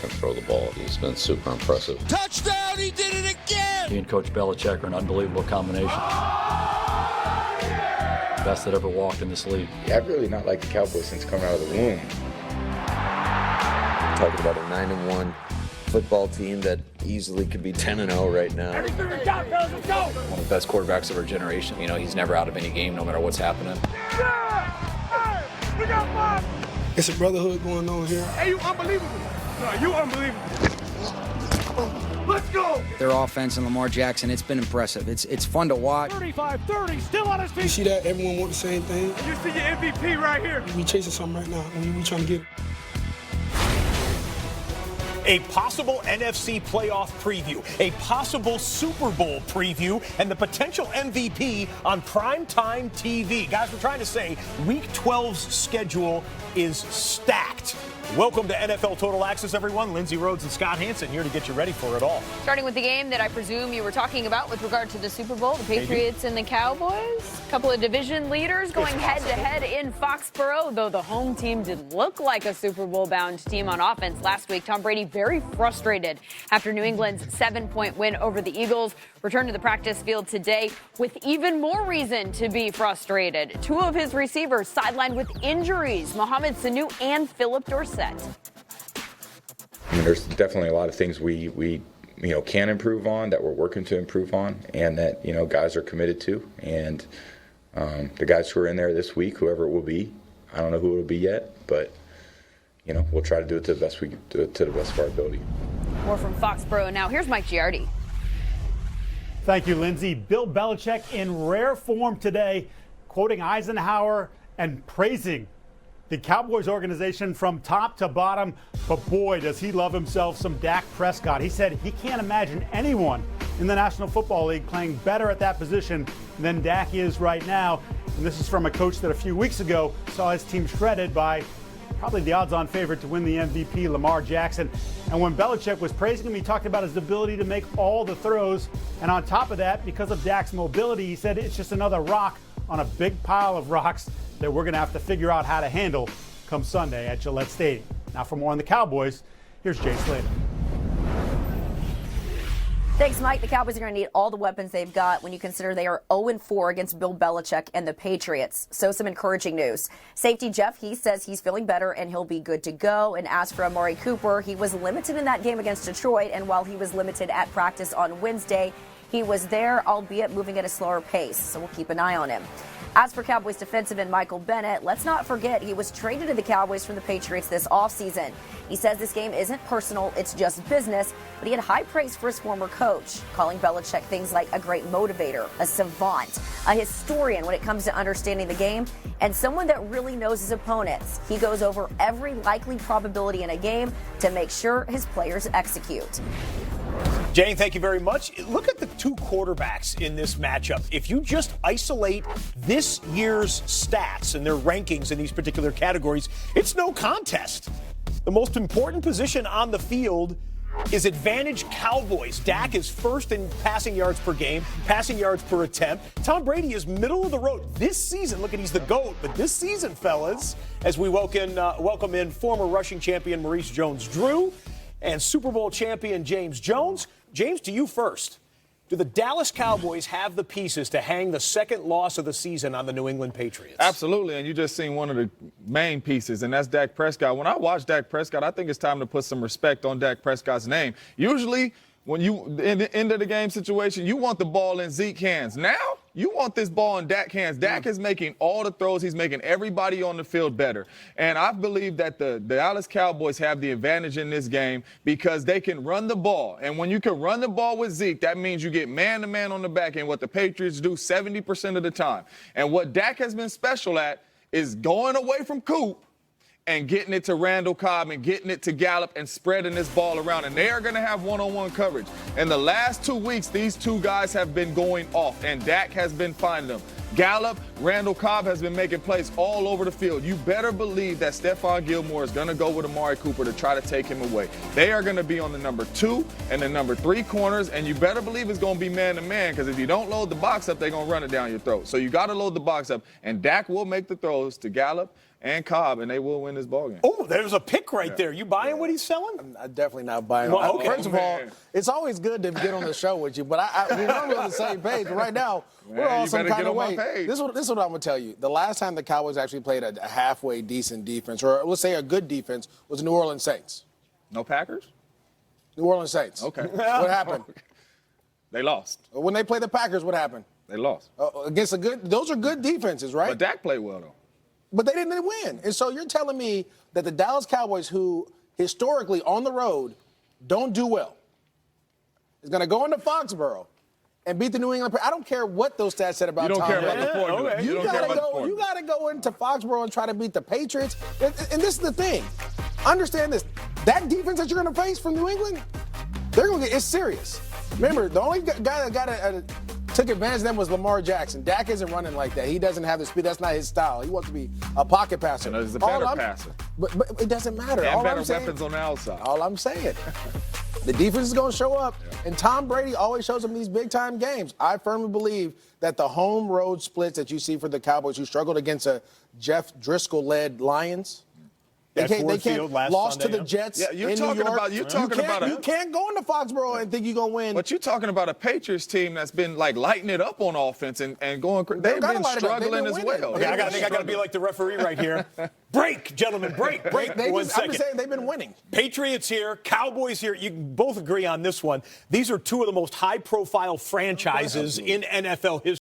can throw the ball. He's been super impressive. Touchdown! He did it again! He and Coach Belichick are an unbelievable combination. Best that ever walked in this league. Yeah, I've really not liked the Cowboys since coming out of the womb. Talking about a 9-1 football team that easily could be 10-0 right now. Everything we got, fellas, let's go! One of the best quarterbacks of our generation. You know, he's never out of any game, no matter what's happening. Yeah! Hey, we got five! It's a brotherhood going on here. Hey, you unbelievable! No, you unbelievable! Let's go! Their offense and Lamar Jackson, it's been impressive. It's fun to watch. 35-30, still on his feet. You see that? Everyone want the same thing. You see your MVP right here. We chasing something right now. We trying to get it. A possible NFC playoff preview, a possible Super Bowl preview, and the potential MVP on primetime TV. Guys, we're trying to say Week 12's schedule is stacked. Welcome to NFL Total Access, everyone. Lindsey Rhodes and Scott Hansen here to get you ready for it all. Starting with the game that I presume you were talking about with regard to the Super Bowl, the Patriots and the Cowboys. A couple of division leaders going head-to-head in Foxborough, though the home team didn't look like a Super Bowl-bound team on offense last week. Tom Brady very frustrated after New England's 7-point win over the Eagles. Returned to the practice field today with even more reason to be frustrated. Two of his receivers sidelined with injuries, Mohamed Sanu and Philip Dorsett. I mean, there's definitely a lot of things we can improve on, that we're working to improve on, and that guys are committed to. And the guys who are in there this week, whoever it will be, I don't know who it will be yet, but we'll try to do it to the best we can do it to the best of our ability. More from Foxborough now. Here's Mike Giardi. Thank you, Lindsay. Bill Belichick in rare form today, quoting Eisenhower and praising the Cowboys organization from top to bottom. But boy, does he love himself some Dak Prescott. He said he can't imagine anyone in the National Football League playing better at that position than Dak is right now. And this is from a coach that a few weeks ago saw his team shredded by probably the odds-on favorite to win the MVP, Lamar Jackson. And when Belichick was praising him, he talked about his ability to make all the throws. And on top of that, because of Dak's mobility, he said it's just another rock on a big pile of rocks that we're going to have to figure out how to handle come Sunday at Gillette Stadium. Now for more on the Cowboys, here's Jay Slater. Thanks, Mike. The Cowboys are going to need all the weapons they've got when you consider they are 0-4 against Bill Belichick and the Patriots. So some encouraging news. Safety Jeff, he says he's feeling better and he'll be good to go. And as for Amari Cooper, he was limited in that game against Detroit. And while he was limited at practice on Wednesday, he was there, albeit moving at a slower pace. So we'll keep an eye on him. As for Cowboys defensive end Michael Bennett, let's not forget he was traded to the Cowboys from the Patriots this offseason. He says this game isn't personal, it's just business, but he had high praise for his former coach, calling Belichick things like a great motivator, a savant, a historian when it comes to understanding the game, and someone that really knows his opponents. He goes over every likely probability in a game to make sure his players execute. Jane, thank you very much. Look at the two quarterbacks in this matchup. If you just isolate this year's stats and their rankings in these particular categories, it's no contest. The most important position on the field is advantage Cowboys. Dak is first in passing yards per game, passing yards per attempt. Tom Brady is middle of the road this season. Look at, he's the GOAT, but this season, fellas, as we welcome in former rushing champion Maurice Jones-Drew and Super Bowl champion James Jones. James, to you first. Do the Dallas Cowboys have the pieces to hang the second loss of the season on the New England Patriots? Absolutely, and you just seen one of the main pieces, and that's Dak Prescott. When I watch Dak Prescott, I think it's time to put some respect on Dak Prescott's name. Usually, when you in the end of the game situation, you want the ball in Zeke's hands. Now, you want this ball in Dak's hands. Dak is making all the throws. He's making everybody on the field better. And I believe that the Dallas Cowboys have the advantage in this game because they can run the ball. And when you can run the ball with Zeke, that means you get man-to-man on the back end, what the Patriots do 70% of the time. And what Dak has been special at is going away from Coop and getting it to Randall Cobb and getting it to Gallup and spreading this ball around. And they are going to have one-on-one coverage. In the last 2 weeks, these two guys have been going off, and Dak has been finding them. Gallup, Randall Cobb has been making plays all over the field. You better believe that Stephon Gilmore is going to go with Amari Cooper to try to take him away. They are going to be on the number 2 and the number 3 corners, and you better believe it's going to be man-to-man, because if you don't load the box up, they're going to run it down your throat. So you got to load the box up, and Dak will make the throws to Gallup and Cobb, and they will win this ballgame. Oh, there's a pick right there. You buying what he's selling? I'm definitely not buying. Well, okay. First of all, it's always good to get on the show with you, but we're on the same page. But right now, we're all some kind of way. This is what I'm going to tell you. The last time the Cowboys actually played a halfway decent defense, or let's say a good defense, was New Orleans Saints. No Packers? New Orleans Saints. Okay. What happened? They lost. When they played the Packers, what happened? They lost. Against those are good defenses, right? But Dak played well, though. But they didn't win. And so you're telling me that the Dallas Cowboys, who historically on the road don't do well, is going to go into Foxborough and beat the New England Patriots? I don't care what those stats said about Tom Brady. You don't care about the formula. Okay. You got to go into Foxborough and try to beat the Patriots. And this is the thing. Understand this. That defense that you're going to face from New England, it's serious. Remember, the only guy that took advantage of them was Lamar Jackson. Dak isn't running like that. He doesn't have the speed. That's not his style. He wants to be a pocket passer. He's a better passer. But it doesn't matter. And better weapons on the outside. All I'm saying, the defense is going to show up, and Tom Brady always shows them these big-time games. I firmly believe that the home-road splits that you see for the Cowboys, who struggled against a Jeff Driscoll-led Lions, They can't lost to the Jets in New York. You can't go into Foxborough and think you're going to win. But you're talking about a Patriots team that's been like lighting it up on offense and going. They've been struggling as well. Okay, I got to be like the referee right here. Break, gentlemen, break. I'm just saying they've been winning. Patriots here, Cowboys here. You can both agree on this one. These are two of the most high-profile franchises in NFL history.